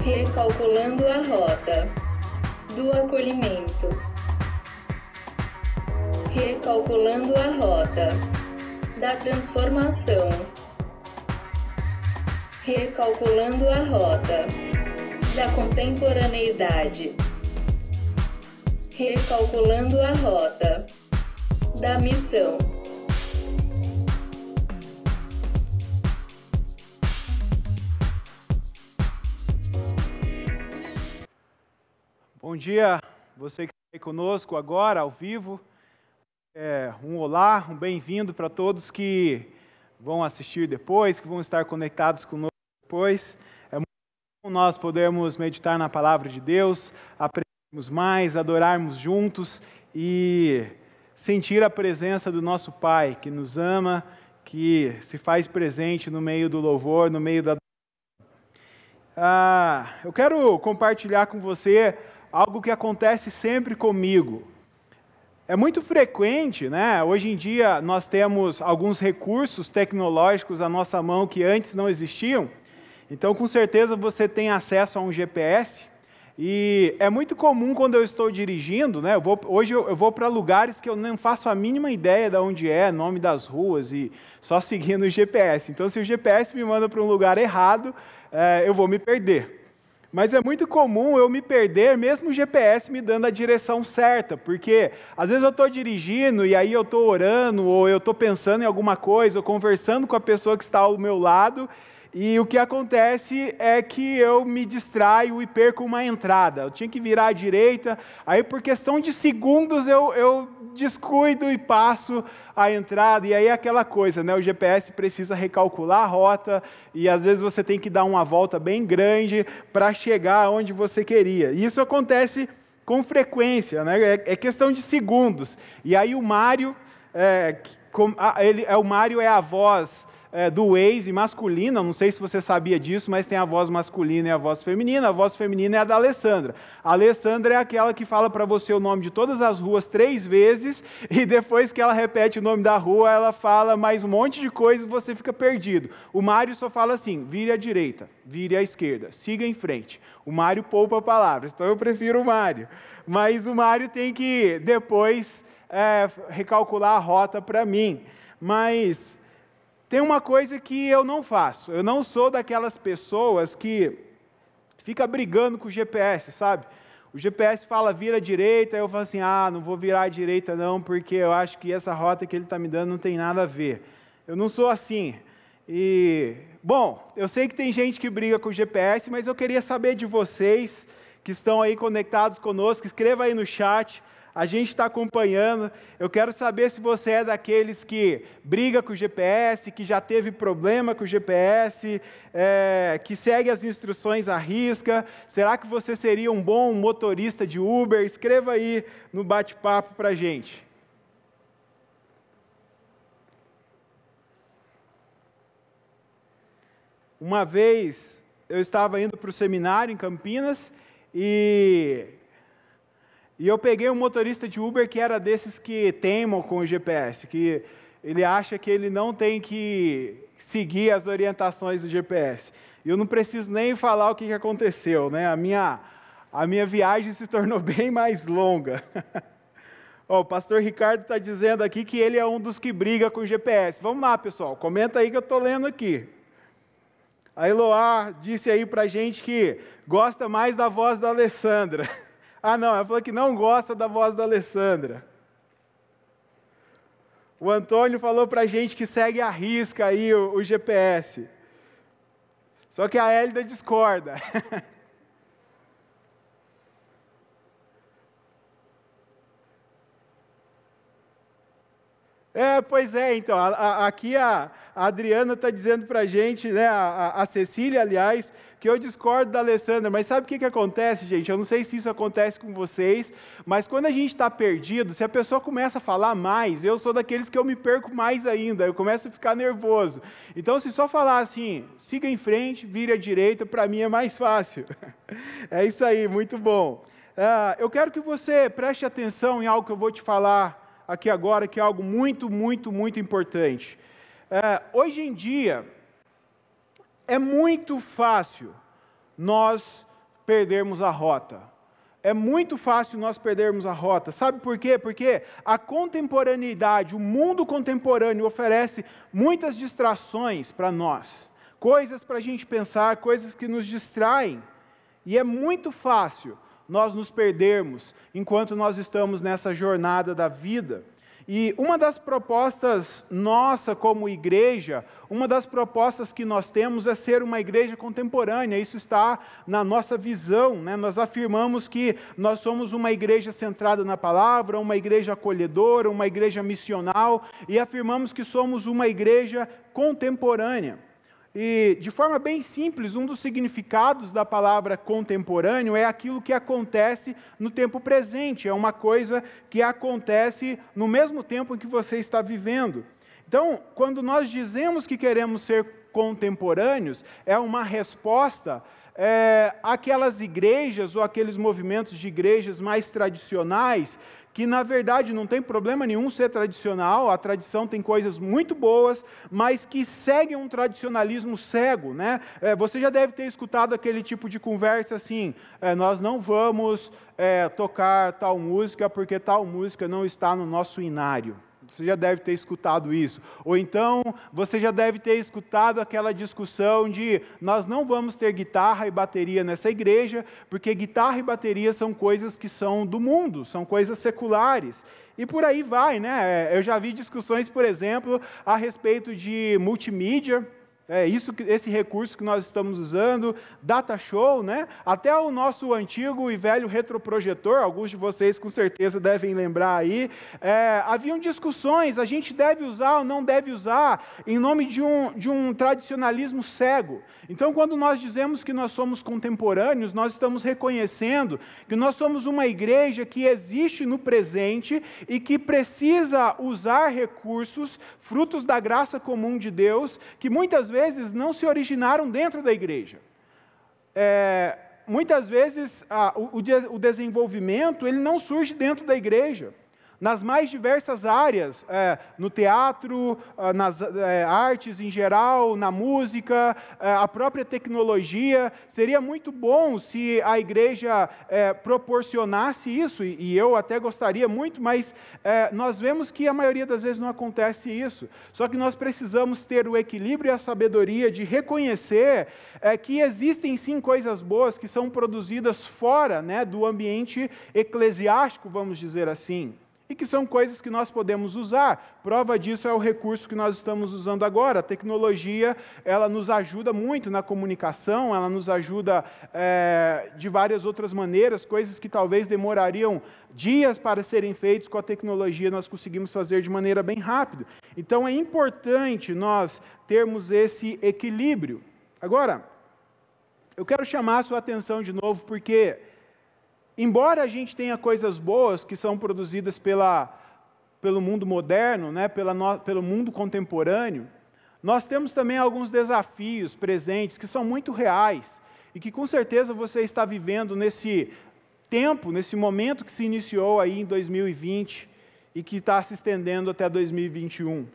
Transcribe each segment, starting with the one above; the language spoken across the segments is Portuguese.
Recalculando a rota do acolhimento. Recalculando a rota da transformação. Recalculando a rota da contemporaneidade. Recalculando a rota da missão. Bom dia, você que está aí conosco agora, ao vivo. Um olá, um bem-vindo para todos que vão assistir depois, que vão estar conectados conosco depois. É muito bom nós podermos meditar na palavra de Deus, aprendermos mais, adorarmos juntos e sentir a presença do nosso Pai, que nos ama, que se faz presente no meio do louvor, no meio da... eu quero compartilhar com você algo que acontece sempre comigo. É muito frequente, né? Hoje em dia nós temos alguns recursos tecnológicos à nossa mão que antes não existiam. Então, com certeza você tem acesso a um GPS. E é muito comum quando eu estou dirigindo, né? Hoje eu vou para lugares que eu não faço a mínima ideia de onde é, nome das ruas, e só seguindo o GPS. Então, se o GPS me manda para um lugar errado, eu vou me perder. Mas é muito comum eu me perder, mesmo o GPS me dando a direção certa, porque às vezes eu estou dirigindo e aí eu estou orando, ou eu estou pensando em alguma coisa, ou conversando com a pessoa que está ao meu lado, e o que acontece é que eu me distraio e perco uma entrada. Eu tinha que virar à direita, aí por questão de segundos eu descuido e passo a entrada, e aí é aquela coisa, né? O GPS precisa recalcular a rota, e às vezes você tem que dar uma volta bem grande para chegar onde você queria. E isso acontece com frequência, né? É questão de segundos. E aí o Mário, o Mário é a voz do Waze masculina, não sei se você sabia disso, mas tem a voz masculina e a voz feminina. A voz feminina é a da Alessandra. A Alessandra é aquela que fala para você o nome de todas as ruas 3 vezes, e depois que ela repete o nome da rua, ela fala mais um monte de coisa e você fica perdido. O Mário só fala assim: vire à direita, vire à esquerda, siga em frente. O Mário poupa palavras, então eu prefiro o Mário. Mas o Mário tem que depois recalcular a rota para mim. Mas tem uma coisa que eu não faço. Eu não sou daquelas pessoas que fica brigando com o GPS, sabe? O GPS fala vira à direita, eu falo assim, não vou virar à direita não, porque eu acho que essa rota que ele está me dando não tem nada a ver. Eu não sou assim. Bom, eu sei que tem gente que briga com o GPS, mas eu queria saber de vocês que estão aí conectados conosco. Escreva aí no chat. A gente está acompanhando. Eu quero saber se você é daqueles que briga com o GPS, que já teve problema com o GPS, que segue as instruções à risca. Será que você seria um bom motorista de Uber? Escreva aí no bate-papo para a gente. Uma vez eu estava indo para o seminário em Campinas e eu peguei um motorista de Uber que era desses que teimam com o GPS, que ele acha que ele não tem que seguir as orientações do GPS. E eu não preciso nem falar o que aconteceu, né? A minha viagem se tornou bem mais longa. O pastor Ricardo está dizendo aqui que ele é um dos que briga com o GPS. Vamos lá, pessoal, comenta aí que eu estou lendo aqui. A Eloá disse aí para a gente que gosta mais da voz da Alessandra. Não, ela falou que não gosta da voz da Alessandra. O Antônio falou para a gente que segue à risca aí o GPS. Só que a Hélida discorda. Pois é, então, aqui a Adriana está dizendo para a gente, né, a Cecília, aliás, que eu discordo da Alessandra, mas sabe o que acontece, gente? Eu não sei se isso acontece com vocês, mas quando a gente está perdido, se a pessoa começa a falar mais, eu sou daqueles que eu me perco mais ainda, eu começo a ficar nervoso. Então, se só falar assim, siga em frente, vire à direita, para mim é mais fácil. É isso aí, muito bom. Eu quero que você preste atenção em algo que eu vou te falar aqui agora, que é algo muito, muito, muito importante. Hoje em dia, é muito fácil nós perdermos a rota. É muito fácil nós perdermos a rota. Sabe por quê? Porque a contemporaneidade, o mundo contemporâneo oferece muitas distrações para nós. Coisas para a gente pensar, coisas que nos distraem. E é muito fácil nós nos perdermos enquanto nós estamos nessa jornada da vida. E uma das propostas nossa como igreja, uma das propostas que nós temos é ser uma igreja contemporânea. Isso está na nossa visão, né? Nós afirmamos que nós somos uma igreja centrada na palavra, uma igreja acolhedora, uma igreja missional, e afirmamos que somos uma igreja contemporânea. E, de forma bem simples, um dos significados da palavra contemporâneo é aquilo que acontece no tempo presente, é uma coisa que acontece no mesmo tempo em que você está vivendo. Então, quando nós dizemos que queremos ser contemporâneos, é uma resposta àquelas igrejas ou aqueles movimentos de igrejas mais tradicionais, que na verdade não tem problema nenhum ser tradicional, a tradição tem coisas muito boas, mas que seguem um tradicionalismo cego, né? Você já deve ter escutado aquele tipo de conversa assim, nós não vamos tocar tal música porque tal música não está no nosso inário. Você já deve ter escutado isso. Ou então, você já deve ter escutado aquela discussão de nós não vamos ter guitarra e bateria nessa igreja, porque guitarra e bateria são coisas que são do mundo, são coisas seculares. E por aí vai, né? Eu já vi discussões, por exemplo, a respeito de multimídia. Esse recurso que nós estamos usando, data show, né? Até o nosso antigo e velho retroprojetor, alguns de vocês com certeza devem lembrar aí, haviam discussões, a gente deve usar ou não deve usar, em nome de um tradicionalismo cego. Então, quando nós dizemos que nós somos contemporâneos, nós estamos reconhecendo que nós somos uma igreja que existe no presente e que precisa usar recursos, frutos da graça comum de Deus, que muitas vezes não se originaram dentro da igreja. Muitas vezes o desenvolvimento ele não surge dentro da igreja. Nas mais diversas áreas, no teatro, nas artes em geral, na música, a própria tecnologia. Seria muito bom se a igreja proporcionasse isso, e eu até gostaria muito, mas nós vemos que a maioria das vezes não acontece isso. Só que nós precisamos ter o equilíbrio e a sabedoria de reconhecer que existem sim coisas boas que são produzidas fora, né, do ambiente eclesiástico, vamos dizer assim. E que são coisas que nós podemos usar. Prova disso é o recurso que nós estamos usando agora. A tecnologia, ela nos ajuda muito na comunicação, ela nos ajuda de várias outras maneiras, coisas que talvez demorariam dias para serem feitas, com a tecnologia nós conseguimos fazer de maneira bem rápida. Então é importante nós termos esse equilíbrio. Agora, eu quero chamar a sua atenção de novo, porque embora a gente tenha coisas boas que são produzidas pelo mundo moderno, né, pelo mundo contemporâneo, nós temos também alguns desafios presentes que são muito reais e que com certeza você está vivendo nesse tempo, nesse momento que se iniciou aí em 2020 e que está se estendendo até 2021.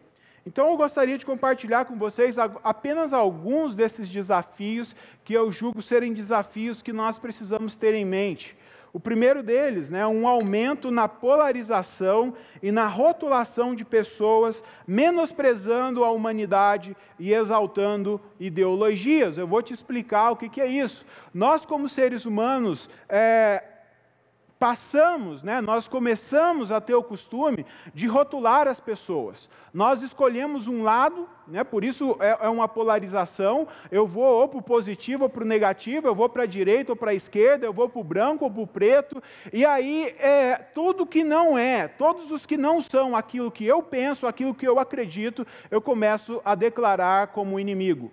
Então eu gostaria de compartilhar com vocês apenas alguns desses desafios que eu julgo serem desafios que nós precisamos ter em mente. O primeiro deles, né, um aumento na polarização e na rotulação de pessoas, menosprezando a humanidade e exaltando ideologias. Eu vou te explicar o que é isso. Nós, como seres humanos, nós começamos a ter o costume de rotular as pessoas. Nós escolhemos um lado, né, por isso é uma polarização, eu vou ou para o positivo ou para o negativo, eu vou para a direita ou para a esquerda, eu vou para o branco ou para o preto, e aí tudo que não é, todos os que não são aquilo que eu penso, aquilo que eu acredito, eu começo a declarar como inimigo.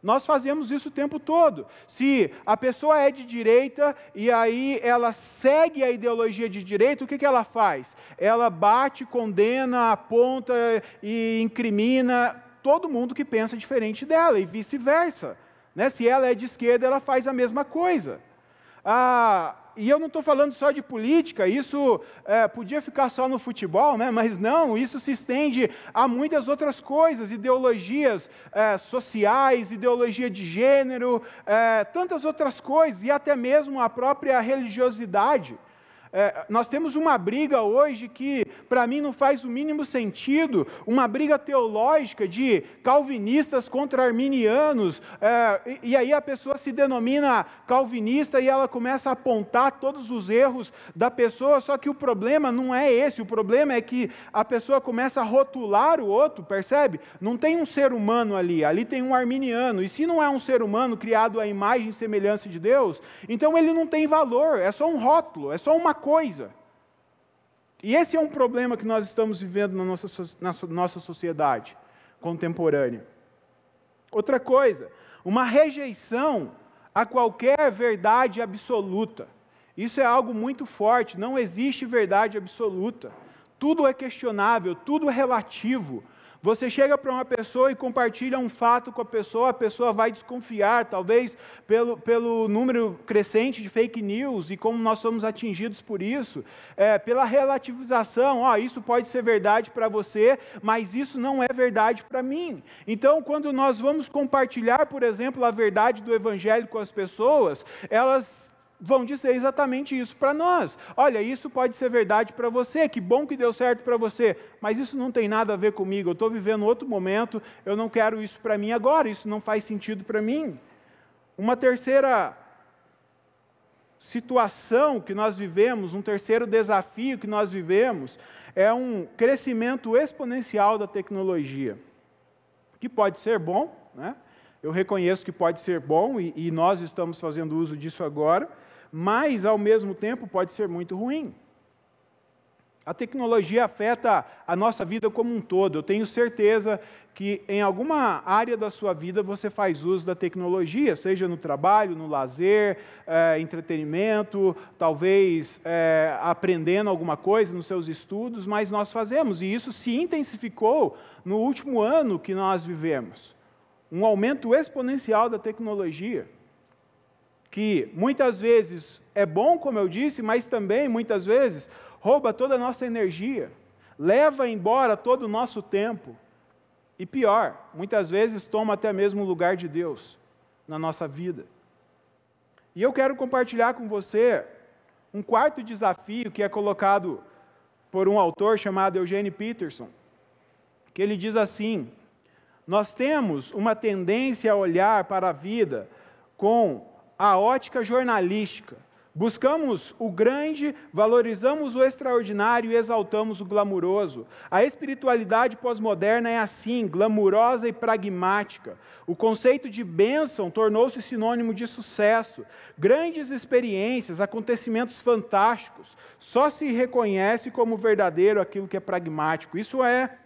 Nós fazemos isso o tempo todo. Se a pessoa é de direita e aí ela segue a ideologia de direita, o que ela faz? Ela bate, condena, aponta e incrimina todo mundo que pensa diferente dela e vice-versa. Né? Se ela é de esquerda, ela faz a mesma coisa. E eu não estou falando só de política, isso podia ficar só no futebol, né? Mas não, isso se estende a muitas outras coisas, ideologias sociais, ideologia de gênero, tantas outras coisas, e até mesmo a própria religiosidade. Nós temos uma briga hoje que, para mim, não faz o mínimo sentido, uma briga teológica de calvinistas contra arminianos, e aí a pessoa se denomina calvinista e ela começa a apontar todos os erros da pessoa, só que o problema não é esse, o problema é que a pessoa começa a rotular o outro, percebe? Não tem um ser humano ali tem um arminiano, e se não é um ser humano criado à imagem e semelhança de Deus, então ele não tem valor, é só um rótulo, é só uma coisa. E esse é um problema que nós estamos vivendo na nossa sociedade contemporânea. Outra coisa, uma rejeição a qualquer verdade absoluta. Isso é algo muito forte, não existe verdade absoluta. Tudo é questionável, tudo é relativo. Você chega para uma pessoa e compartilha um fato com a pessoa vai desconfiar, talvez pelo número crescente de fake news e como nós somos atingidos por isso, pela relativização, isso pode ser verdade para você, mas isso não é verdade para mim. Então, quando nós vamos compartilhar, por exemplo, a verdade do Evangelho com as pessoas, elas vão dizer exatamente isso para nós. Olha, isso pode ser verdade para você, que bom que deu certo para você, mas isso não tem nada a ver comigo, eu estou vivendo outro momento, eu não quero isso para mim agora, isso não faz sentido para mim. Uma terceira situação que nós vivemos, um terceiro desafio que nós vivemos, é um crescimento exponencial da tecnologia, que pode ser bom, né? Eu reconheço que pode ser bom e nós estamos fazendo uso disso agora, mas, ao mesmo tempo, pode ser muito ruim. A tecnologia afeta a nossa vida como um todo. Eu tenho certeza que em alguma área da sua vida você faz uso da tecnologia, seja no trabalho, no lazer, entretenimento, talvez aprendendo alguma coisa nos seus estudos, mas nós fazemos, e isso se intensificou no último ano que nós vivemos. Um aumento exponencial da tecnologia, que muitas vezes é bom, como eu disse, mas também, muitas vezes, rouba toda a nossa energia, leva embora todo o nosso tempo, e pior, muitas vezes toma até mesmo o lugar de Deus na nossa vida. E eu quero compartilhar com você um quarto desafio que é colocado por um autor chamado Eugene Peterson, que ele diz assim: nós temos uma tendência a olhar para a vida com a ótica jornalística. Buscamos o grande, valorizamos o extraordinário e exaltamos o glamuroso. A espiritualidade pós-moderna é assim, glamurosa e pragmática. O conceito de bênção tornou-se sinônimo de sucesso. Grandes experiências, acontecimentos fantásticos. Só se reconhece como verdadeiro aquilo que é pragmático. Isso é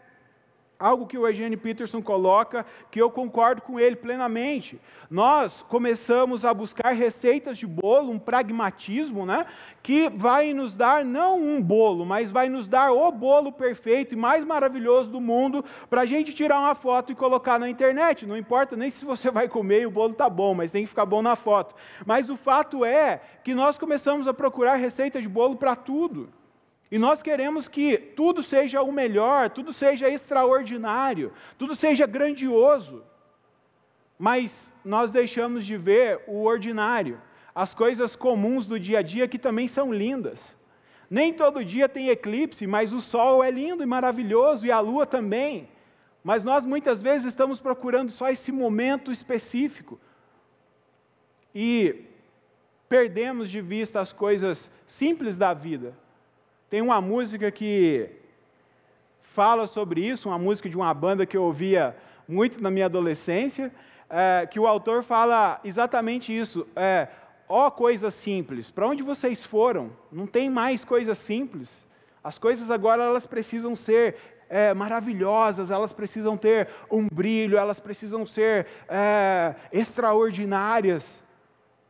algo que o Eugene Peterson coloca, que eu concordo com ele plenamente. Nós começamos a buscar receitas de bolo, um pragmatismo, né, que vai nos dar não um bolo, mas vai nos dar o bolo perfeito e mais maravilhoso do mundo, para a gente tirar uma foto e colocar na internet. Não importa nem se você vai comer e o bolo está bom, mas tem que ficar bom na foto. Mas o fato é que nós começamos a procurar receita de bolo para tudo. E nós queremos que tudo seja o melhor, tudo seja extraordinário, tudo seja grandioso. Mas nós deixamos de ver o ordinário, as coisas comuns do dia a dia que também são lindas. Nem todo dia tem eclipse, mas o sol é lindo e maravilhoso e a lua também. Mas nós muitas vezes estamos procurando só esse momento específico. E perdemos de vista as coisas simples da vida. Tem uma música que fala sobre isso, uma música de uma banda que eu ouvia muito na minha adolescência, que o autor fala exatamente isso. Ó coisas simples, para onde vocês foram? Não tem mais coisas simples. As coisas agora elas precisam ser maravilhosas, elas precisam ter um brilho, elas precisam ser extraordinárias.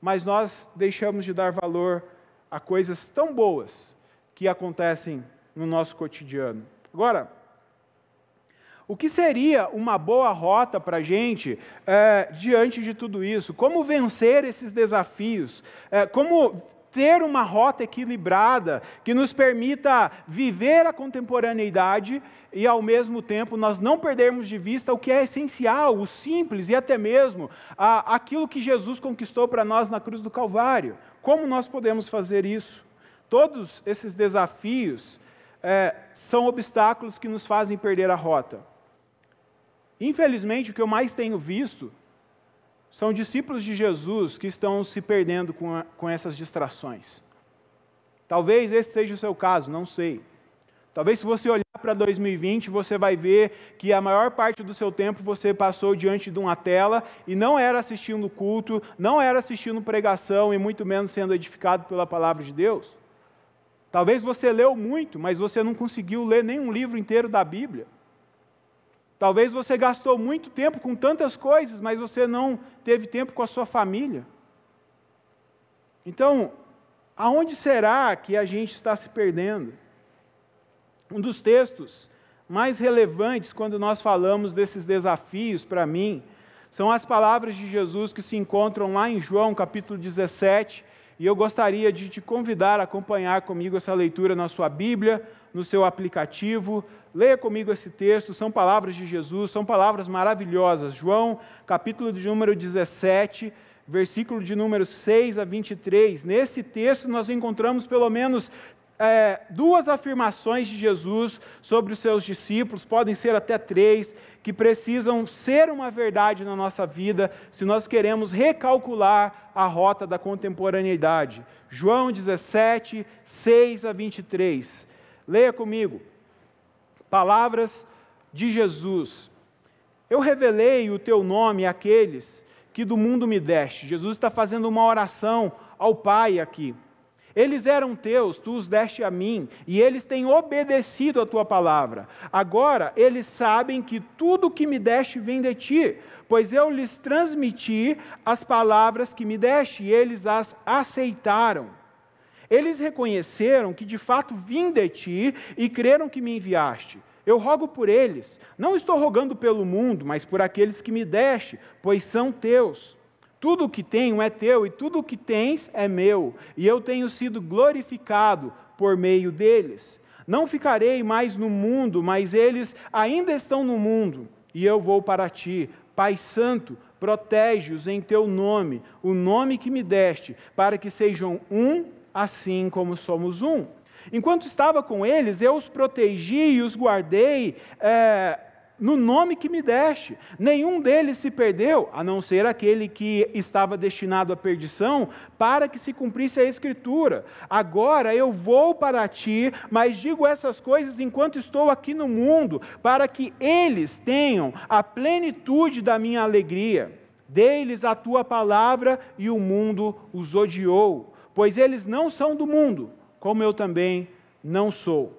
Mas nós deixamos de dar valor a coisas tão boas que acontecem no nosso cotidiano. Agora, o que seria uma boa rota para a gente diante de tudo isso? Como vencer esses desafios? Como ter uma rota equilibrada, que nos permita viver a contemporaneidade e, ao mesmo tempo, nós não perdermos de vista o que é essencial, o simples e até mesmo aquilo que Jesus conquistou para nós na cruz do Calvário. Como nós podemos fazer isso? Todos esses desafios são obstáculos que nos fazem perder a rota. Infelizmente, o que eu mais tenho visto são discípulos de Jesus que estão se perdendo com essas distrações. Talvez esse seja o seu caso, não sei. Talvez se você olhar para 2020, você vai ver que a maior parte do seu tempo você passou diante de uma tela e não era assistindo culto, não era assistindo pregação e muito menos sendo edificado pela palavra de Deus. Talvez você leu muito, mas você não conseguiu ler nenhum livro inteiro da Bíblia. Talvez você gastou muito tempo com tantas coisas, mas você não teve tempo com a sua família. Então, aonde será que a gente está se perdendo? Um dos textos mais relevantes quando nós falamos desses desafios para mim, são as palavras de Jesus que se encontram lá em João capítulo 17, e eu gostaria de te convidar a acompanhar comigo essa leitura na sua Bíblia, no seu aplicativo. Leia comigo esse texto, são palavras de Jesus, são palavras maravilhosas. João, capítulo de número 17, versículo de número 6 a 23. Nesse texto nós encontramos pelo menos duas afirmações de Jesus sobre os seus discípulos, podem ser até três, que precisam ser uma verdade na nossa vida, se nós queremos recalcular a rota da contemporaneidade. João 17, 6 a 23. Leia comigo. Palavras de Jesus. Eu revelei o teu nome àqueles que do mundo me deste. Jesus está fazendo uma oração ao Pai aqui. Eles eram teus, tu os deste a mim, e eles têm obedecido a tua palavra. Agora eles sabem que tudo o que me deste vem de ti, pois eu lhes transmiti as palavras que me deste, e eles as aceitaram. Eles reconheceram que de fato vim de ti e creram que me enviaste. Eu rogo por eles. Não estou rogando pelo mundo, mas por aqueles que me deste, pois são teus. Tudo o que tenho é teu e tudo o que tens é meu, e eu tenho sido glorificado por meio deles. Não ficarei mais no mundo, mas eles ainda estão no mundo, e eu vou para ti. Pai Santo, protege-os em teu nome, o nome que me deste, para que sejam um, assim como somos um. Enquanto estava com eles, eu os protegi e os guardei no nome que me deste. Nenhum deles se perdeu, a não ser aquele que estava destinado à perdição, para que se cumprisse a Escritura. Agora eu vou para ti, mas digo essas coisas enquanto estou aqui no mundo, para que eles tenham a plenitude da minha alegria. Dei-lhes a tua palavra e o mundo os odiou, pois eles não são do mundo, como eu também não sou.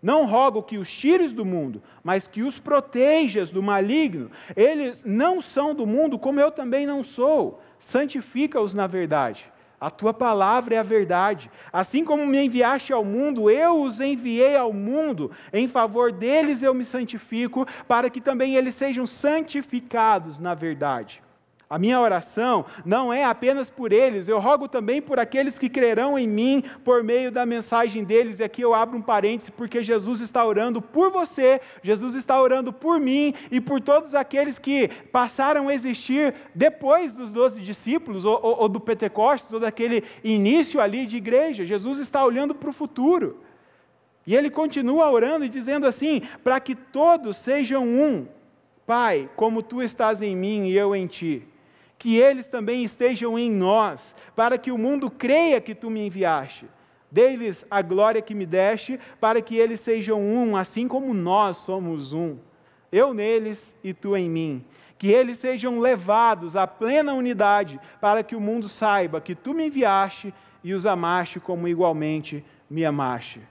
Não rogo que os tires do mundo, mas que os protejas do maligno. Eles não são do mundo, como eu também não sou. Santifica-os na verdade. A tua palavra é a verdade. Assim como me enviaste ao mundo, eu os enviei ao mundo. Em favor deles eu me santifico, para que também eles sejam santificados na verdade. A minha oração não é apenas por eles, eu rogo também por aqueles que crerão em mim por meio da mensagem deles. E aqui eu abro um parêntese, porque Jesus está orando por você, Jesus está orando por mim e por todos aqueles que passaram a existir depois dos 12 discípulos, ou do Pentecostes, ou daquele início ali de igreja. Jesus está olhando para o futuro. E ele continua orando e dizendo assim: para que todos sejam um, Pai, como tu estás em mim e eu em ti. Que eles também estejam em nós, para que o mundo creia que tu me enviaste. Dê-lhes a glória que me deste, para que eles sejam um, assim como nós somos um. Eu neles e tu em mim. Que eles sejam levados à plena unidade, para que o mundo saiba que tu me enviaste e os amaste como igualmente me amaste.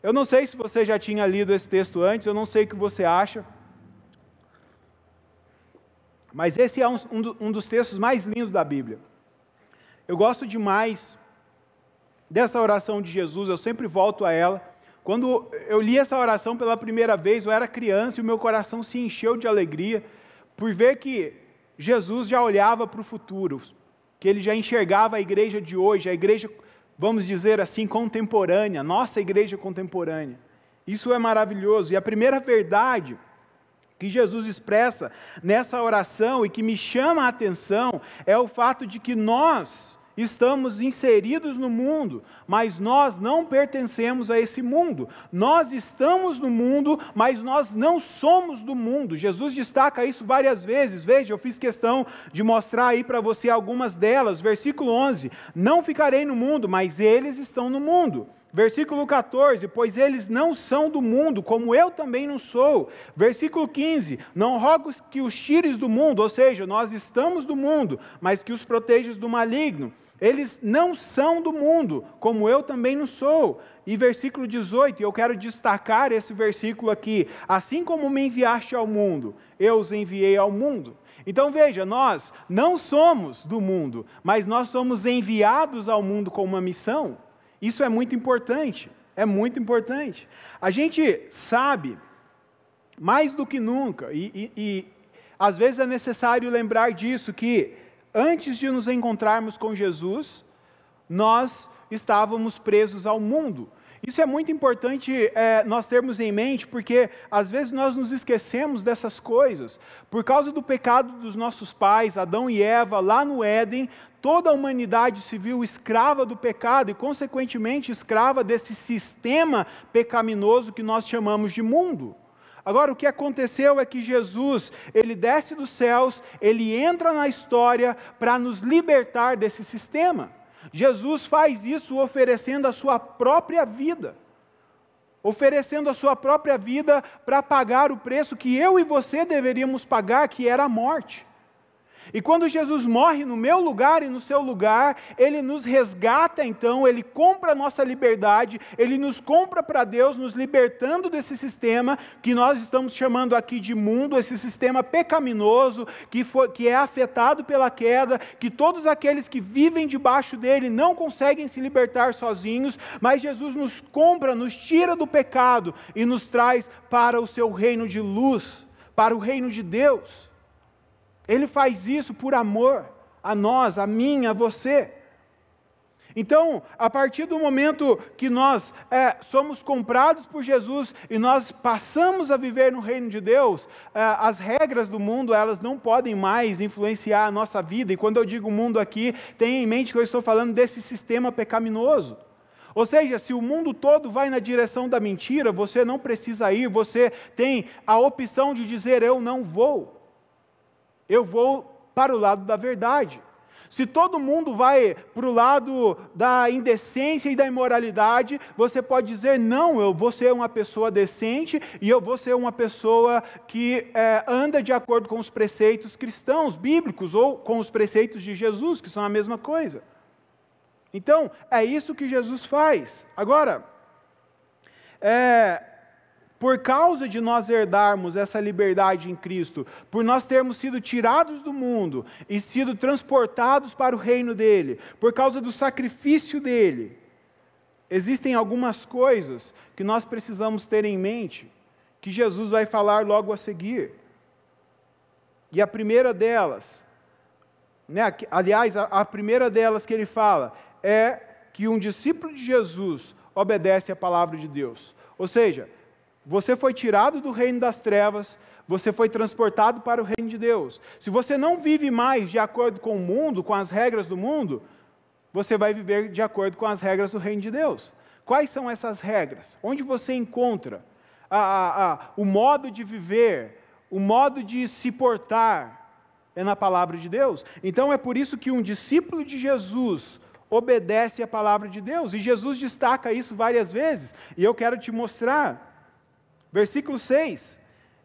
Eu não sei se você já tinha lido esse texto antes, eu não sei o que você acha. Mas esse é um dos textos mais lindos da Bíblia. Eu gosto demais dessa oração de Jesus, eu sempre volto a ela. Quando eu li essa oração pela primeira vez, eu era criança e o meu coração se encheu de alegria, por ver que Jesus já olhava para o futuro, que ele já enxergava a igreja de hoje, a igreja vamos dizer assim, contemporânea, nossa igreja contemporânea. Isso é maravilhoso. E a primeira verdade que Jesus expressa nessa oração e que me chama a atenção é o fato de que nós estamos inseridos no mundo, mas nós não pertencemos a esse mundo. Nós estamos no mundo, mas nós não somos do mundo. Jesus destaca isso várias vezes. Veja, eu fiz questão de mostrar aí para você algumas delas. Versículo 11, não ficarei no mundo, mas eles estão no mundo. Versículo 14, pois eles não são do mundo, como eu também não sou. Versículo 15, não rogo que os tires do mundo, ou seja, nós estamos do mundo, mas que os protejas do maligno. Eles não são do mundo, como eu também não sou. E versículo 18, eu quero destacar esse versículo aqui. Assim como me enviaste ao mundo, eu os enviei ao mundo. Então veja, nós não somos do mundo, mas nós somos enviados ao mundo com uma missão. Isso é muito importante, é muito importante. A gente sabe, mais do que nunca, e às vezes é necessário lembrar disso, que antes de nos encontrarmos com Jesus, nós estávamos presos ao mundo. Isso é muito importante nós termos em mente, porque às vezes nós nos esquecemos dessas coisas. Por causa do pecado dos nossos pais, Adão e Eva, lá no Éden, toda a humanidade se viu escrava do pecado e, consequentemente, escrava desse sistema pecaminoso que nós chamamos de mundo. Agora, o que aconteceu é que Jesus, ele desce dos céus, ele entra na história para nos libertar desse sistema. Jesus faz isso oferecendo a sua própria vida. Oferecendo a sua própria vida para pagar o preço que eu e você deveríamos pagar, que era a morte. E quando Jesus morre no meu lugar e no seu lugar, Ele nos resgata então, Ele compra a nossa liberdade, Ele nos compra para Deus, nos libertando desse sistema que nós estamos chamando aqui de mundo, esse sistema pecaminoso, que é afetado pela queda, que todos aqueles que vivem debaixo dele não conseguem se libertar sozinhos, mas Jesus nos compra, nos tira do pecado e nos traz para o seu reino de luz, para o reino de Deus. Ele faz isso por amor a nós, a mim, a você. Então, a partir do momento que nós somos comprados por Jesus e nós passamos a viver no reino de Deus, as regras do mundo, elas não podem mais influenciar a nossa vida. E quando eu digo mundo aqui, tenha em mente que eu estou falando desse sistema pecaminoso. Ou seja, se o mundo todo vai na direção da mentira, você não precisa ir, você tem a opção de dizer, eu não vou. Eu vou para o lado da verdade. Se todo mundo vai para o lado da indecência e da imoralidade, você pode dizer, não, eu vou ser uma pessoa decente e eu vou ser uma pessoa que anda de acordo com os preceitos cristãos, bíblicos, ou com os preceitos de Jesus, que são a mesma coisa. Então, é isso que Jesus faz. Agora, por causa de nós herdarmos essa liberdade em Cristo, por nós termos sido tirados do mundo e sido transportados para o reino dele, por causa do sacrifício dele, existem algumas coisas que nós precisamos ter em mente, que Jesus vai falar logo a seguir. E a primeira delas, aliás, a primeira delas que ele fala é que um discípulo de Jesus obedece à palavra de Deus. Ou seja, você foi tirado do reino das trevas, você foi transportado para o reino de Deus. Se você não vive mais de acordo com o mundo, com as regras do mundo, você vai viver de acordo com as regras do reino de Deus. Quais são essas regras? Onde você encontra o modo de viver, o modo de se portar? É na palavra de Deus. Então é por isso que um discípulo de Jesus obedece à palavra de Deus. E Jesus destaca isso várias vezes. E eu quero te mostrar. Versículo 6,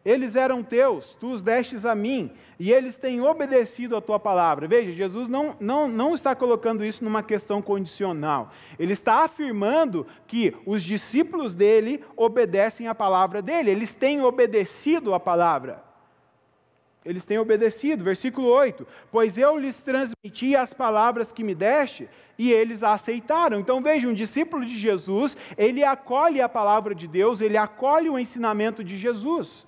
eles eram teus, tu os destes a mim, e eles têm obedecido à tua palavra. Veja, Jesus não está colocando isso numa questão condicional. Ele está afirmando que os discípulos dele obedecem à palavra dele, eles têm obedecido à palavra. Eles têm obedecido. Versículo 8, pois eu lhes transmiti as palavras que me deste, e eles a aceitaram. Então veja, um discípulo de Jesus, ele acolhe a palavra de Deus, ele acolhe o ensinamento de Jesus.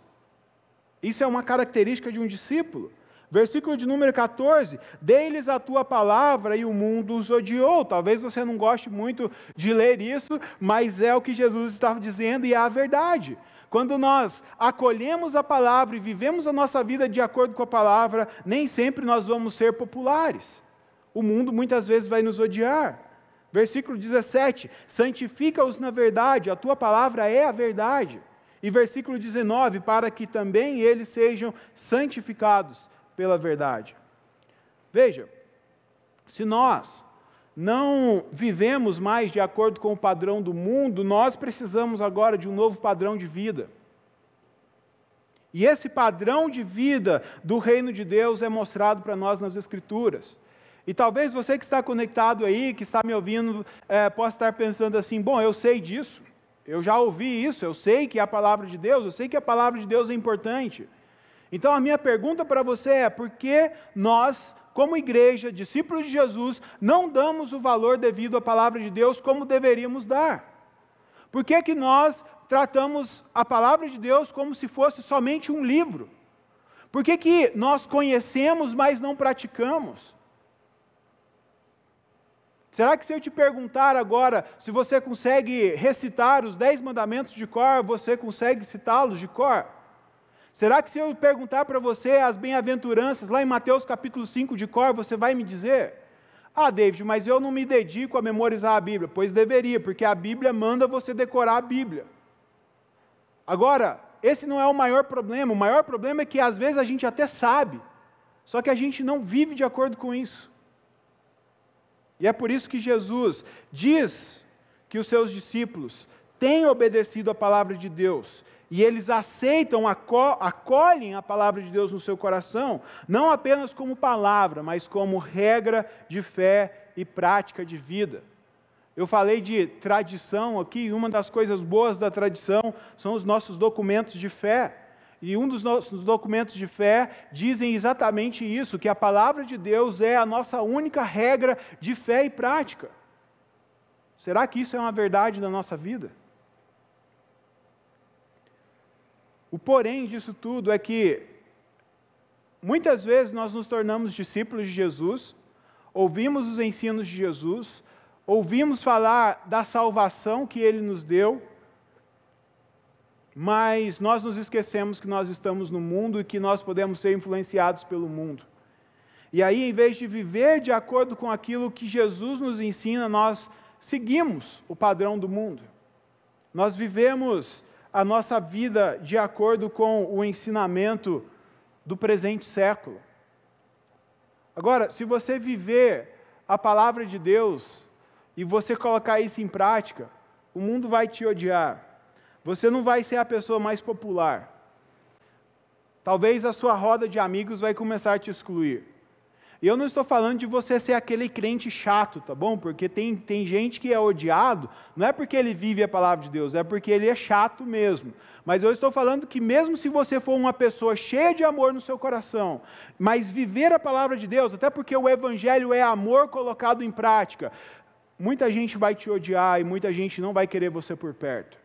Isso é uma característica de um discípulo. Versículo de número 14, dei-lhes a tua palavra e o mundo os odiou. Talvez você não goste muito de ler isso, mas é o que Jesus estava dizendo e é a verdade. Quando nós acolhemos a palavra e vivemos a nossa vida de acordo com a palavra, nem sempre nós vamos ser populares. O mundo muitas vezes vai nos odiar. Versículo 17, santifica-os na verdade, a tua palavra é a verdade. E versículo 19, para que também eles sejam santificados pela verdade. Veja, se nós não vivemos mais de acordo com o padrão do mundo, nós precisamos agora de um novo padrão de vida. E esse padrão de vida do reino de Deus é mostrado para nós nas Escrituras. E talvez você que está conectado aí, que está me ouvindo, possa estar pensando assim, bom, eu sei disso, eu já ouvi isso, eu sei que é a palavra de Deus, eu sei que a palavra de Deus é importante. Então a minha pergunta para você é, por que nós, como igreja, discípulos de Jesus, não damos o valor devido à palavra de Deus como deveríamos dar? Por que que nós tratamos a palavra de Deus como se fosse somente um livro? Por que que nós conhecemos, mas não praticamos? Será que se eu te perguntar agora se você consegue recitar os 10 mandamentos de cor, você consegue citá-los de cor? Será que se eu perguntar para você as bem-aventuranças, lá em Mateus capítulo 5 de cor, você vai me dizer? Ah, David, mas eu não me dedico a memorizar a Bíblia. Pois deveria, porque a Bíblia manda você decorar a Bíblia. Agora, esse não é o maior problema é que às vezes a gente até sabe, só que a gente não vive de acordo com isso. E é por isso que Jesus diz que os seus discípulos têm obedecido a palavra de Deus, e eles aceitam, acolhem a palavra de Deus no seu coração, não apenas como palavra, mas como regra de fé e prática de vida. Eu falei de tradição aqui, e uma das coisas boas da tradição são os nossos documentos de fé. E um dos nossos documentos de fé dizem exatamente isso, que a palavra de Deus é a nossa única regra de fé e prática. Será que isso é uma verdade na nossa vida? O porém disso tudo é que, muitas vezes nós nos tornamos discípulos de Jesus, ouvimos os ensinos de Jesus, ouvimos falar da salvação que Ele nos deu, mas nós nos esquecemos que nós estamos no mundo e que nós podemos ser influenciados pelo mundo. E aí, em vez de viver de acordo com aquilo que Jesus nos ensina, nós seguimos o padrão do mundo. Nós vivemos a nossa vida de acordo com o ensinamento do presente século. Agora, se você viver a palavra de Deus e você colocar isso em prática, o mundo vai te odiar. Você não vai ser a pessoa mais popular. Talvez a sua roda de amigos vai começar a te excluir. E eu não estou falando de você ser aquele crente chato, tá bom? Porque tem gente que é odiado, não é porque ele vive a palavra de Deus, é porque ele é chato mesmo. Mas eu estou falando que mesmo se você for uma pessoa cheia de amor no seu coração, mas viver a palavra de Deus, até porque o Evangelho é amor colocado em prática, muita gente vai te odiar e muita gente não vai querer você por perto.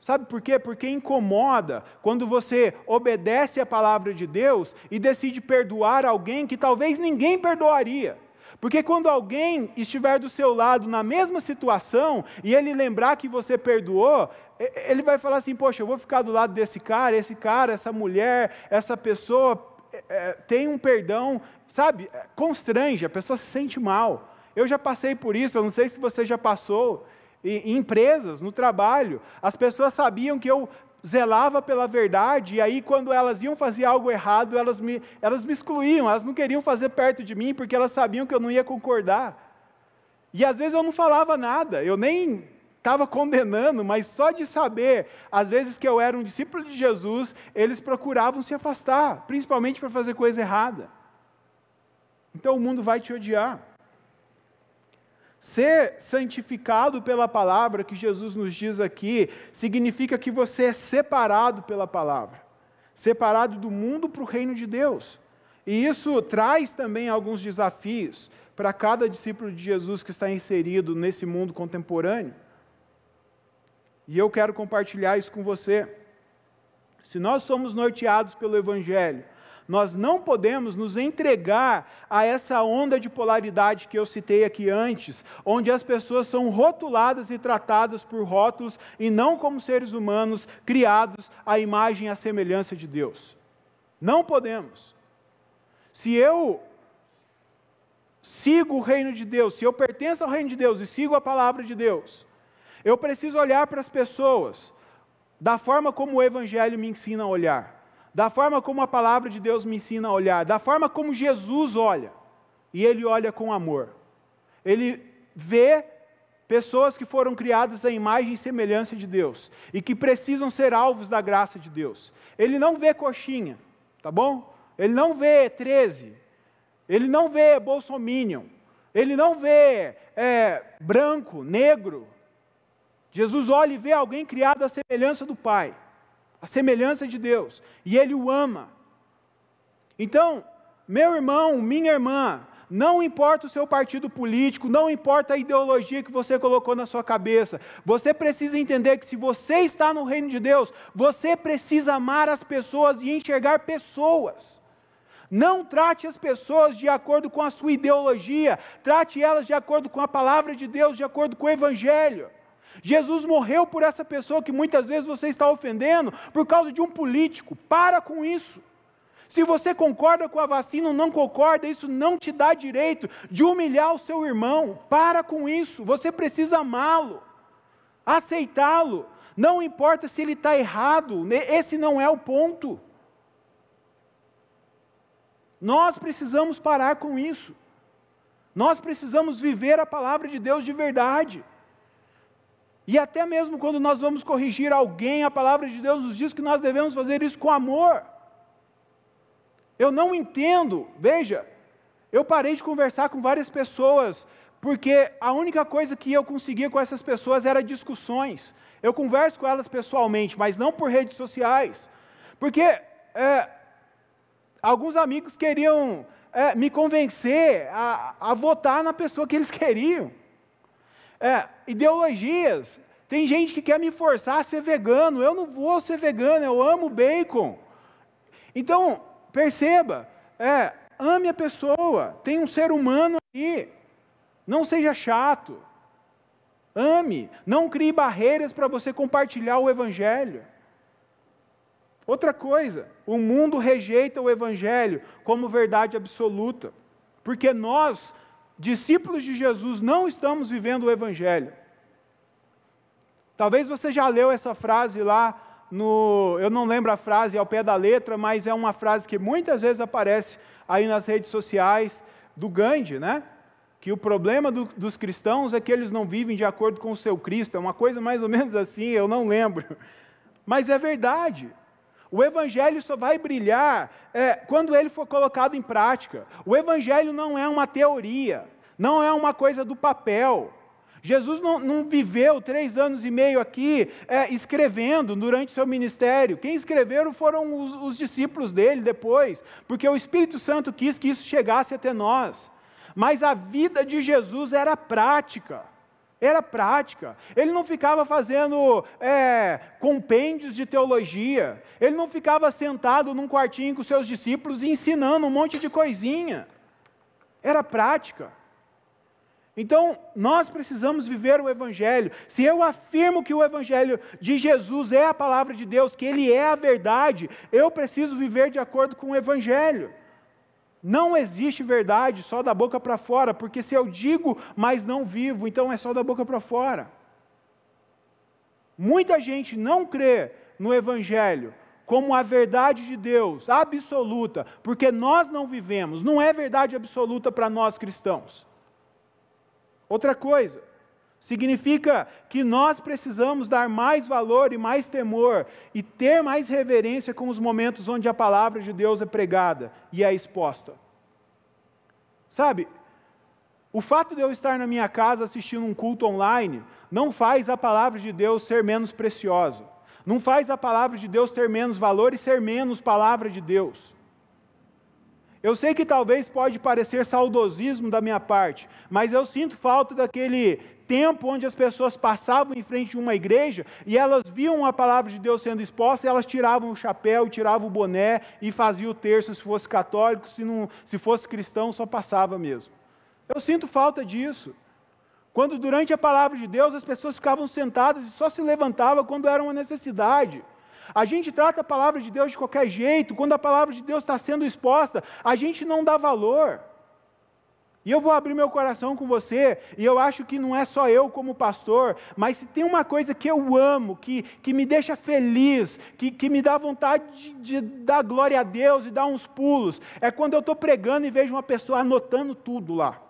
Sabe por quê? Porque incomoda quando você obedece a palavra de Deus e decide perdoar alguém que talvez ninguém perdoaria. Porque quando alguém estiver do seu lado na mesma situação e ele lembrar que você perdoou, ele vai falar assim, poxa, eu vou ficar do lado desse cara, essa mulher, essa pessoa tem um perdão, sabe? Constrange, a pessoa se sente mal. Eu já passei por isso, eu não sei se você já passou. Em empresas, no trabalho, as pessoas sabiam que eu zelava pela verdade, e aí quando elas iam fazer algo errado, elas me excluíam, elas não queriam fazer perto de mim, porque elas sabiam que eu não ia concordar. E às vezes eu não falava nada, eu nem estava condenando, mas só de saber, às vezes que eu era um discípulo de Jesus, eles procuravam se afastar, principalmente para fazer coisa errada. Então o mundo vai te odiar. Ser santificado pela palavra, que Jesus nos diz aqui, significa que você é separado pela palavra, separado do mundo para o reino de Deus. E isso traz também alguns desafios para cada discípulo de Jesus que está inserido nesse mundo contemporâneo. E eu quero compartilhar isso com você. Se nós somos norteados pelo Evangelho, Nós não podemos nos entregar a essa onda de polaridade que eu citei aqui antes, onde as pessoas são rotuladas e tratadas por rótulos e não como seres humanos criados à imagem e à semelhança de Deus. Não podemos. Se eu sigo o reino de Deus, se eu pertenço ao reino de Deus e sigo a palavra de Deus, eu preciso olhar para as pessoas da forma como o Evangelho me ensina a olhar, da forma como a palavra de Deus me ensina a olhar, da forma como Jesus olha, e Ele olha com amor. Ele vê pessoas que foram criadas à imagem e semelhança de Deus, e que precisam ser alvos da graça de Deus. Ele não vê coxinha, tá bom? Ele não vê 13, ele não vê bolsominion, ele não vê branco, negro. Jesus olha e vê alguém criado à semelhança do Pai, a semelhança de Deus, e Ele o ama. Então, meu irmão, minha irmã, não importa o seu partido político, não importa a ideologia que você colocou na sua cabeça, você precisa entender que se você está no reino de Deus, você precisa amar as pessoas e enxergar pessoas. Não trate as pessoas de acordo com a sua ideologia, trate elas de acordo com a palavra de Deus, de acordo com o Evangelho. Jesus morreu por essa pessoa que muitas vezes você está ofendendo por causa de um político. Para com isso. Se você concorda com a vacina ou não concorda, isso não te dá direito de humilhar o seu irmão. Para com isso. Você precisa amá-lo, aceitá-lo. Não importa se ele está errado, esse não é o ponto. Nós precisamos parar com isso. Nós precisamos viver a palavra de Deus de verdade. E até mesmo quando nós vamos corrigir alguém, a palavra de Deus nos diz que nós devemos fazer isso com amor. Eu não entendo, veja, eu parei de conversar com várias pessoas, porque a única coisa que eu conseguia com essas pessoas era discussões. Eu converso com elas pessoalmente, mas não por redes sociais. Porque alguns amigos queriam me convencer a votar na pessoa que eles queriam. Ideologias. Tem gente que quer me forçar a ser vegano. Eu não vou ser vegano, eu amo bacon. Então, perceba, ame a pessoa, tem um ser humano aí. Não seja chato. Ame, não crie barreiras para você compartilhar o Evangelho. Outra coisa, o mundo rejeita o Evangelho como verdade absoluta, porque nós, discípulos de Jesus, não estamos vivendo o Evangelho. Talvez você já leu essa frase lá, eu não lembro a frase ao pé da letra, mas é uma frase que muitas vezes aparece aí nas redes sociais, do Gandhi, né? Que o problema dos cristãos é que eles não vivem de acordo com o seu Cristo, é uma coisa mais ou menos assim, eu não lembro. Mas é verdade. O Evangelho só vai brilhar quando ele for colocado em prática. O Evangelho não é uma teoria, não é uma coisa do papel. Jesus não viveu 3 anos e meio aqui escrevendo durante o seu ministério. Quem escreveram foram os discípulos dele depois, porque o Espírito Santo quis que isso chegasse até nós. Mas a vida de Jesus era prática. Era prática. Ele não ficava fazendo compêndios de teologia. Ele não ficava sentado num quartinho com seus discípulos e ensinando um monte de coisinha. Era prática. Então, nós precisamos viver o Evangelho. Se eu afirmo que o Evangelho de Jesus é a palavra de Deus, que Ele é a verdade, eu preciso viver de acordo com o Evangelho. Não existe verdade só da boca para fora, porque se eu digo, mas não vivo, então é só da boca para fora. Muita gente não crê no Evangelho como a verdade de Deus, absoluta, porque nós não vivemos, não é verdade absoluta para nós cristãos. Outra coisa, significa que nós precisamos dar mais valor e mais temor e ter mais reverência com os momentos onde a palavra de Deus é pregada e é exposta. Sabe, o fato de eu estar na minha casa assistindo um culto online não faz a palavra de Deus ser menos preciosa, não faz a palavra de Deus ter menos valor e ser menos palavra de Deus. Eu sei que talvez pode parecer saudosismo da minha parte, mas eu sinto falta daquele tempo onde as pessoas passavam em frente de uma igreja e elas viam a palavra de Deus sendo exposta, e elas tiravam o chapéu, tiravam o boné e faziam o terço se fosse católico, se fosse cristão, só passava mesmo. Eu sinto falta disso. Quando durante a palavra de Deus as pessoas ficavam sentadas e só se levantavam quando era uma necessidade. A gente trata a palavra de Deus de qualquer jeito. Quando a palavra de Deus está sendo exposta, a gente não dá valor. E eu vou abrir meu coração com você, e eu acho que não é só eu como pastor, mas se tem uma coisa que eu amo, que me deixa feliz, que me dá vontade de dar glória a Deus e dar uns pulos, é quando eu estou pregando e vejo uma pessoa anotando tudo lá.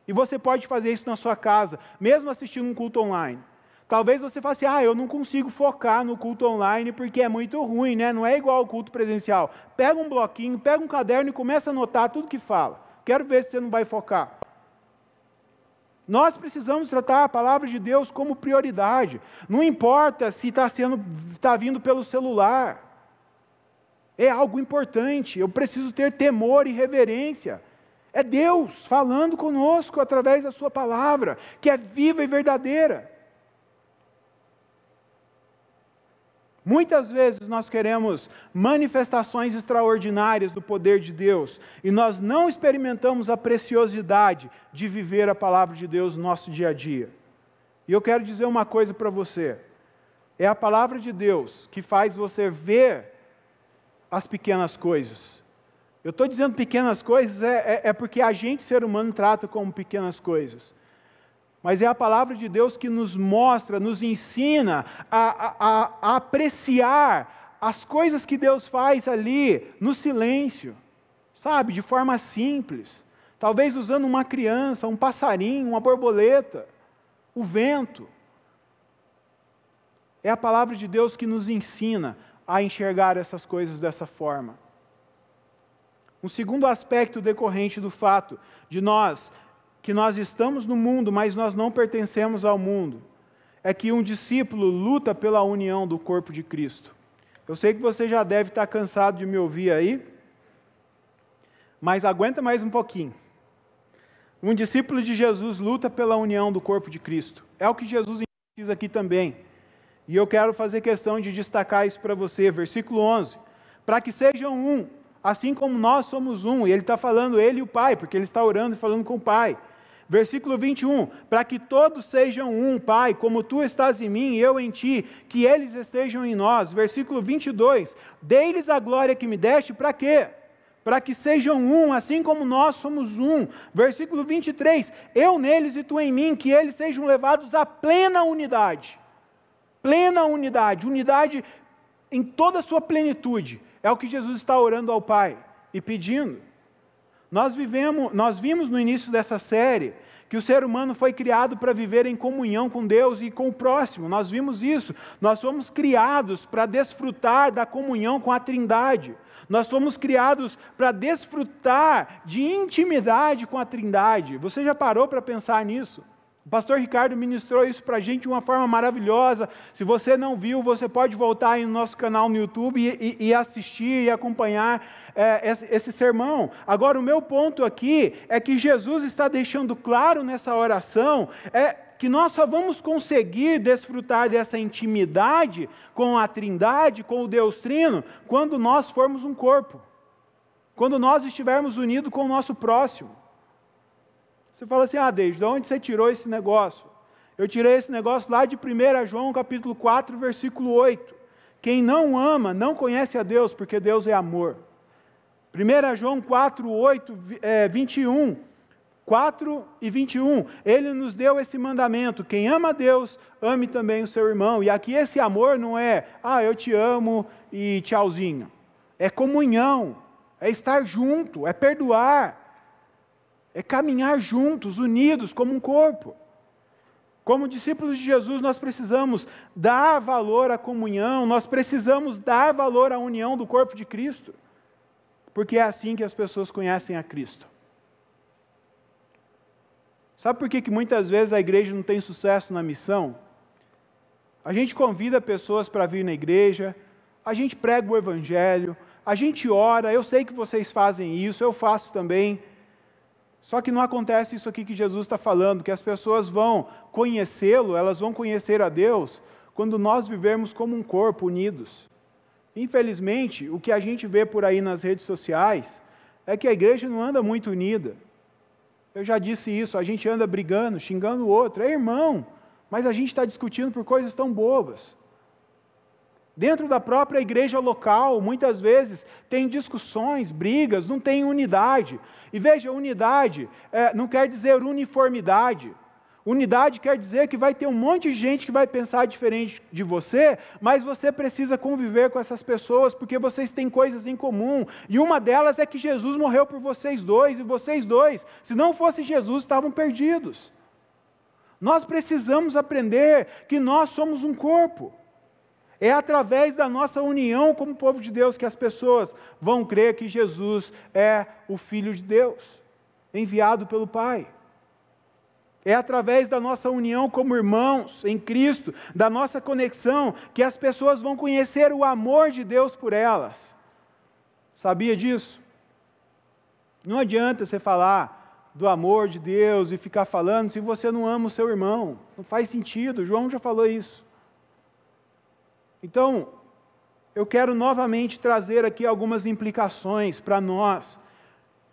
E você pode fazer isso na sua casa, mesmo assistindo um culto online. Talvez você fale assim, eu não consigo focar no culto online porque é muito ruim, né? Não é igual ao culto presencial. Pega um bloquinho, pega um caderno e começa a anotar tudo que fala. Quero ver se você não vai focar. Nós precisamos tratar a palavra de Deus como prioridade. Não importa se está vindo pelo celular. É algo importante. Eu preciso ter temor e reverência. É Deus falando conosco através da sua palavra, que é viva e verdadeira. Muitas vezes nós queremos manifestações extraordinárias do poder de Deus e nós não experimentamos a preciosidade de viver a palavra de Deus no nosso dia a dia. E eu quero dizer uma coisa para você. É a palavra de Deus que faz você ver as pequenas coisas. Eu estou dizendo pequenas coisas é porque a gente, ser humano, trata como pequenas coisas. Mas é a palavra de Deus que nos mostra, nos ensina a apreciar as coisas que Deus faz ali no silêncio, sabe, de forma simples. Talvez usando uma criança, um passarinho, uma borboleta, o vento. É a palavra de Deus que nos ensina a enxergar essas coisas dessa forma. Um segundo aspecto decorrente do fato de que nós estamos no mundo, mas nós não pertencemos ao mundo, é que um discípulo luta pela união do corpo de Cristo. Eu sei que você já deve estar cansado de me ouvir aí, mas aguenta mais um pouquinho. Um discípulo de Jesus luta pela união do corpo de Cristo. É o que Jesus diz aqui também. E eu quero fazer questão de destacar isso para você. Versículo 11. Para que sejam um, assim como nós somos um. E ele está falando, ele e o Pai, porque ele está orando e falando com o Pai. Versículo 21, para que todos sejam um, Pai, como Tu estás em mim e eu em Ti, que eles estejam em nós. Versículo 22, dei-lhes a glória que me deste, para quê? Para que sejam um, assim como nós somos um. Versículo 23, eu neles e Tu em mim, que eles sejam levados à plena unidade. Plena unidade, unidade em toda a sua plenitude. É o que Jesus está orando ao Pai e pedindo. Nós vimos no início dessa série que o ser humano foi criado para viver em comunhão com Deus e com o próximo. Nós vimos isso. Nós fomos criados para desfrutar da comunhão com a Trindade. Nós fomos criados para desfrutar de intimidade com a Trindade. Você já parou para pensar nisso? O pastor Ricardo ministrou isso para a gente de uma forma maravilhosa. Se você não viu, você pode voltar aí no nosso canal no YouTube e assistir e acompanhar esse sermão. Agora, o meu ponto aqui é que Jesus está deixando claro nessa oração que nós só vamos conseguir desfrutar dessa intimidade com a Trindade, com o Deus Trino, quando nós formos um corpo. Quando nós estivermos unidos com o nosso próximo. Você fala assim, Deide, de onde você tirou esse negócio? Eu tirei esse negócio lá de 1 João capítulo 4, versículo 8. Quem não ama, não conhece a Deus, porque Deus é amor. 1 João 4, 8, 21. 4 e 21. Ele nos deu esse mandamento. Quem ama a Deus, ame também o seu irmão. E aqui esse amor não é, eu te amo e tchauzinho. É comunhão, é estar junto, é perdoar. É caminhar juntos, unidos, como um corpo. Como discípulos de Jesus, nós precisamos dar valor à comunhão, nós precisamos dar valor à união do corpo de Cristo, porque é assim que as pessoas conhecem a Cristo. Sabe por que muitas vezes a igreja não tem sucesso na missão? A gente convida pessoas para vir na igreja, a gente prega o Evangelho, a gente ora, eu sei que vocês fazem isso, eu faço também. Só que não acontece isso aqui que Jesus está falando, que as pessoas vão conhecê-lo, elas vão conhecer a Deus, quando nós vivermos como um corpo, unidos. Infelizmente, o que a gente vê por aí nas redes sociais é que a igreja não anda muito unida. Eu já disse isso, a gente anda brigando, xingando o outro, é irmão, mas a gente está discutindo por coisas tão bobas. Dentro da própria igreja local, muitas vezes, tem discussões, brigas, não tem unidade. E veja, unidade não quer dizer uniformidade. Unidade quer dizer que vai ter um monte de gente que vai pensar diferente de você, mas você precisa conviver com essas pessoas, porque vocês têm coisas em comum. E uma delas é que Jesus morreu por vocês dois, e vocês dois, se não fosse Jesus, estavam perdidos. Nós precisamos aprender que nós somos um corpo. É através da nossa união como povo de Deus que as pessoas vão crer que Jesus é o Filho de Deus, enviado pelo Pai. É através da nossa união como irmãos em Cristo, da nossa conexão, que as pessoas vão conhecer o amor de Deus por elas. Sabia disso? Não adianta você falar do amor de Deus e ficar falando se você não ama o seu irmão. Não faz sentido, João já falou isso. Então, eu quero novamente trazer aqui algumas implicações para nós,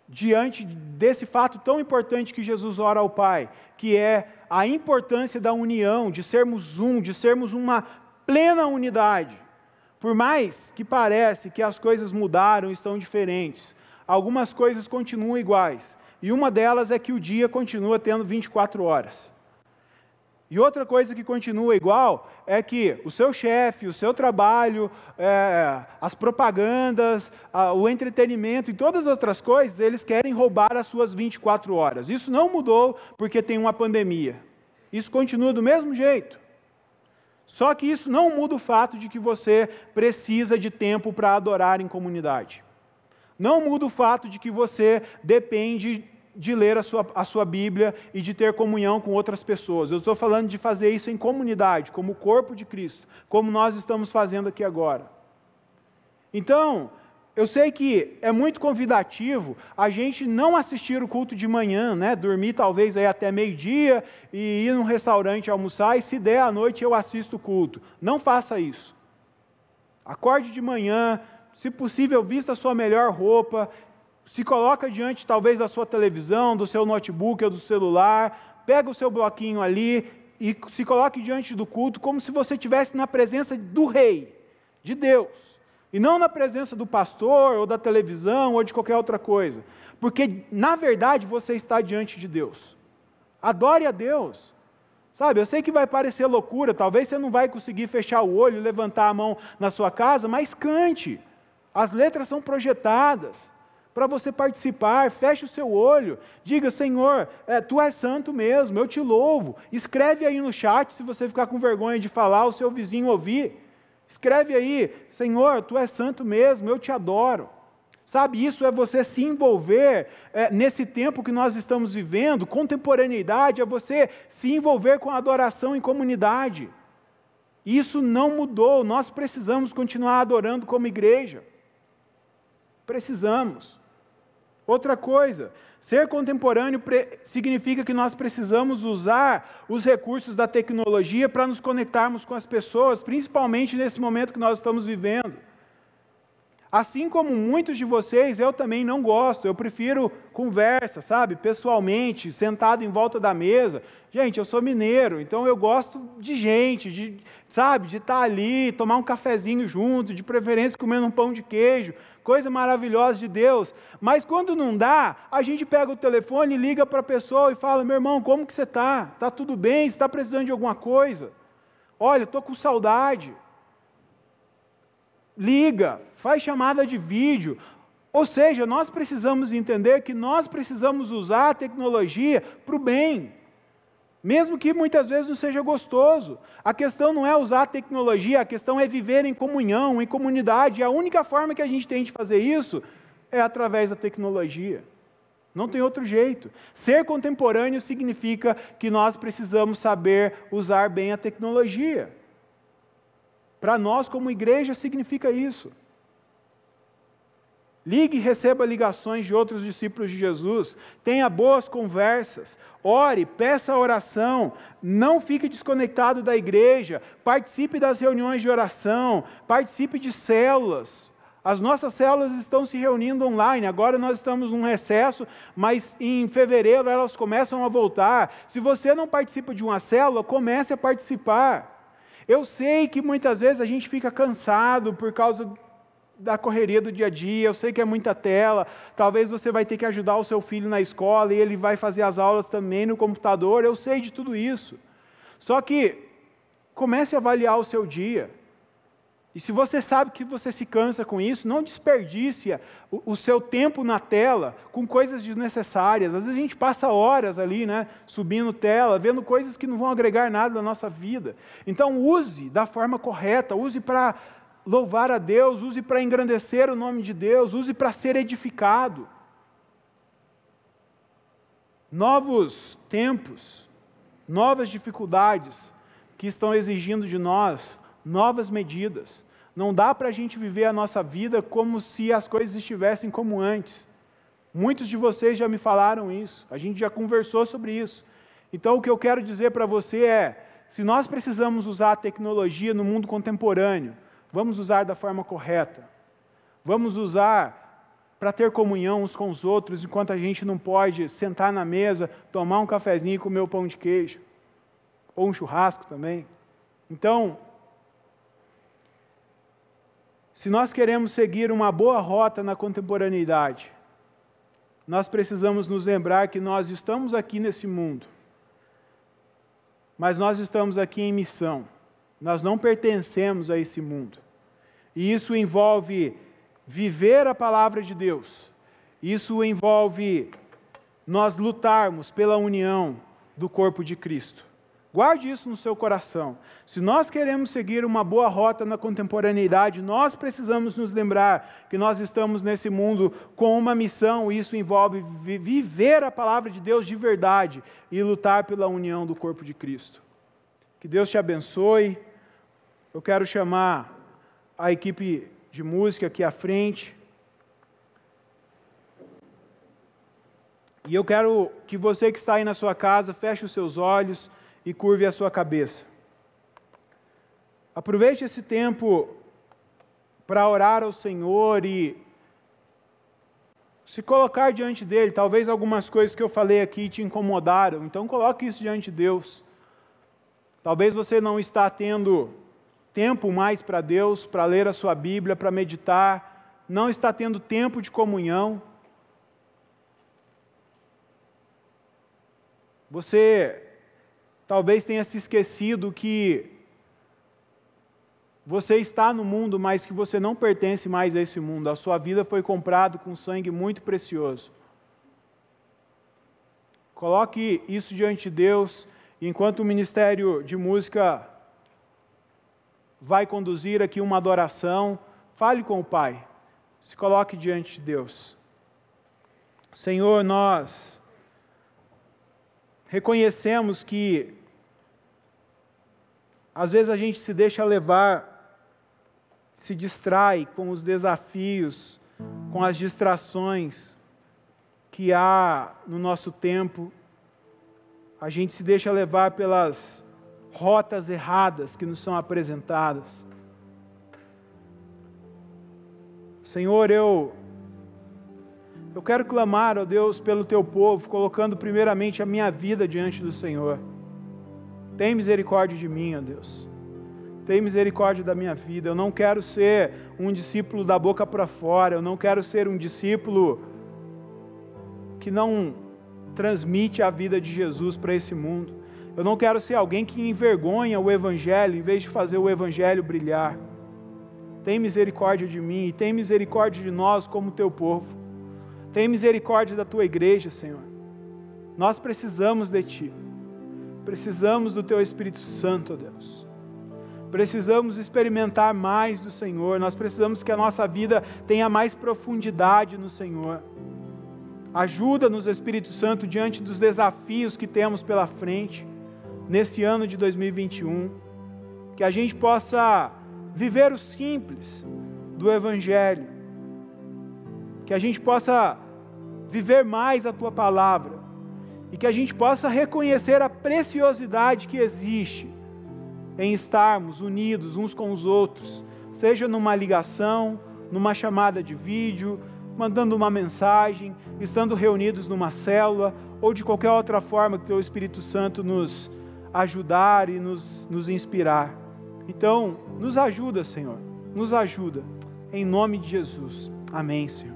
diante desse fato tão importante que Jesus ora ao Pai, que é a importância da união, de sermos um, de sermos uma plena unidade. Por mais que pareça que as coisas mudaram, estão diferentes, algumas coisas continuam iguais, e uma delas é que o dia continua tendo 24 horas. E outra coisa que continua igual é que o seu chefe, o seu trabalho, as propagandas, o entretenimento e todas as outras coisas, eles querem roubar as suas 24 horas. Isso não mudou porque tem uma pandemia. Isso continua do mesmo jeito. Só que isso não muda o fato de que você precisa de tempo para adorar em comunidade. Não muda o fato de que você depende de ler a sua Bíblia e de ter comunhão com outras pessoas. Eu estou falando de fazer isso em comunidade, como o corpo de Cristo, como nós estamos fazendo aqui agora. Então, eu sei que é muito convidativo a gente não assistir o culto de manhã, né? Dormir talvez aí até meio-dia e ir num restaurante almoçar, e se der à noite eu assisto o culto. Não faça isso. Acorde de manhã, se possível, vista a sua melhor roupa, se coloca diante talvez da sua televisão, do seu notebook ou do celular, pega o seu bloquinho ali e se coloque diante do culto como se você estivesse na presença do Rei, de Deus, e não na presença do pastor ou da televisão ou de qualquer outra coisa, porque na verdade você está diante de Deus. Adore a Deus. Sabe, eu sei que vai parecer loucura, talvez você não vai conseguir fechar o olho e levantar a mão na sua casa, mas cante. As letras são projetadas para você participar, feche o seu olho, diga: Senhor, Tu és santo mesmo, eu te louvo. Escreve aí no chat, se você ficar com vergonha de falar, o seu vizinho ouvir. Escreve aí: Senhor, Tu és santo mesmo, eu te adoro. Sabe, isso é você se envolver nesse tempo que nós estamos vivendo, contemporaneidade, é você se envolver com a adoração em comunidade. Isso não mudou, nós precisamos continuar adorando como igreja. Precisamos. Outra coisa, ser contemporâneo significa que nós precisamos usar os recursos da tecnologia para nos conectarmos com as pessoas, principalmente nesse momento que nós estamos vivendo. Assim como muitos de vocês, eu também não gosto, eu prefiro conversa, sabe, pessoalmente, sentado em volta da mesa. Gente, eu sou mineiro, então eu gosto de gente, de estar ali, tomar um cafezinho junto, de preferência comendo um pão de queijo, coisa maravilhosa de Deus. Mas quando não dá, a gente pega o telefone, liga para a pessoa e fala: meu irmão, como que você está? Está tudo bem? Você está precisando de alguma coisa? Olha, estou com saudade. Liga, faz chamada de vídeo. Ou seja, nós precisamos entender que nós precisamos usar a tecnologia para o bem, mesmo que muitas vezes não seja gostoso. A questão não é usar a tecnologia, a questão é viver em comunhão, em comunidade. E a única forma que a gente tem de fazer isso é através da tecnologia. Não tem outro jeito. Ser contemporâneo significa que nós precisamos saber usar bem a tecnologia. Para nós, como igreja, significa isso. Ligue e receba ligações de outros discípulos de Jesus. Tenha boas conversas. Ore, peça oração. Não fique desconectado da igreja. Participe das reuniões de oração. Participe de células. As nossas células estão se reunindo online. Agora nós estamos num recesso, mas em fevereiro elas começam a voltar. Se você não participa de uma célula, comece a participar. Eu sei que muitas vezes a gente fica cansado por causa da correria do dia a dia, eu sei que é muita tela, talvez você vai ter que ajudar o seu filho na escola e ele vai fazer as aulas também no computador, eu sei de tudo isso. Só que comece a avaliar o seu dia. E se você sabe que você se cansa com isso, não desperdice o seu tempo na tela com coisas desnecessárias. Às vezes a gente passa horas ali, subindo tela, vendo coisas que não vão agregar nada na nossa vida. Então use da forma correta, use para louvar a Deus, use para engrandecer o nome de Deus, use para ser edificado. Novos tempos, novas dificuldades que estão exigindo de nós novas medidas. Não dá para a gente viver a nossa vida como se as coisas estivessem como antes. Muitos de vocês já me falaram isso, a gente já conversou sobre isso. Então o que eu quero dizer para você é, se nós precisamos usar a tecnologia no mundo contemporâneo, vamos usar da forma correta. Vamos usar para ter comunhão uns com os outros, enquanto a gente não pode sentar na mesa, tomar um cafezinho e comer o pão de queijo. Ou um churrasco também. Então, se nós queremos seguir uma boa rota na contemporaneidade, nós precisamos nos lembrar que nós estamos aqui nesse mundo, mas nós estamos aqui em missão. Nós não pertencemos a esse mundo. E isso envolve viver a palavra de Deus. Isso envolve nós lutarmos pela união do corpo de Cristo. Guarde isso no seu coração. Se nós queremos seguir uma boa rota na contemporaneidade, nós precisamos nos lembrar que nós estamos nesse mundo com uma missão, e isso envolve viver a palavra de Deus de verdade e lutar pela união do corpo de Cristo. Que Deus te abençoe. Eu quero chamar a equipe de música aqui à frente. E eu quero que você que está aí na sua casa, feche os seus olhos e curve a sua cabeça. Aproveite esse tempo para orar ao Senhor e se colocar diante dEle. Talvez algumas coisas que eu falei aqui te incomodaram, então coloque isso diante de Deus. Talvez você não está tendo tempo mais para Deus, para ler a sua Bíblia, para meditar, não está tendo tempo de comunhão. Você talvez tenha se esquecido que você está no mundo, mas que você não pertence mais a esse mundo. A sua vida foi comprada com sangue muito precioso. Coloque isso diante de Deus, e enquanto o Ministério de Música vai conduzir aqui uma adoração, fale com o Pai, se coloque diante de Deus. Senhor, nós reconhecemos que às vezes a gente se deixa levar, se distrai com os desafios, com as distrações que há no nosso tempo. A gente se deixa levar pelas rotas erradas que nos são apresentadas. Senhor, eu quero clamar, ó Deus, pelo Teu povo, colocando primeiramente a minha vida diante do Senhor. Tem misericórdia de mim, ó Deus. Tem misericórdia da minha vida. Eu não quero ser um discípulo da boca para fora. Eu não quero ser um discípulo que não transmite a vida de Jesus para esse mundo. Eu não quero ser alguém que envergonha o Evangelho, em vez de fazer o Evangelho brilhar. Tem misericórdia de mim e tem misericórdia de nós como Teu povo. Tem misericórdia da Tua igreja, Senhor. Nós precisamos de Ti. Precisamos do Teu Espírito Santo, ó Deus. Precisamos experimentar mais do Senhor. Nós precisamos que a nossa vida tenha mais profundidade no Senhor. Ajuda-nos, Espírito Santo, diante dos desafios que temos pela frente, nesse ano de 2021, que a gente possa viver o simples do Evangelho, que a gente possa viver mais a Tua palavra e que a gente possa reconhecer a preciosidade que existe em estarmos unidos uns com os outros, seja numa ligação, numa chamada de vídeo, mandando uma mensagem, estando reunidos numa célula ou de qualquer outra forma que Teu Espírito Santo nos ajudar e nos inspirar. Então, nos ajuda, Senhor, nos ajuda, em nome de Jesus. Amém, Senhor.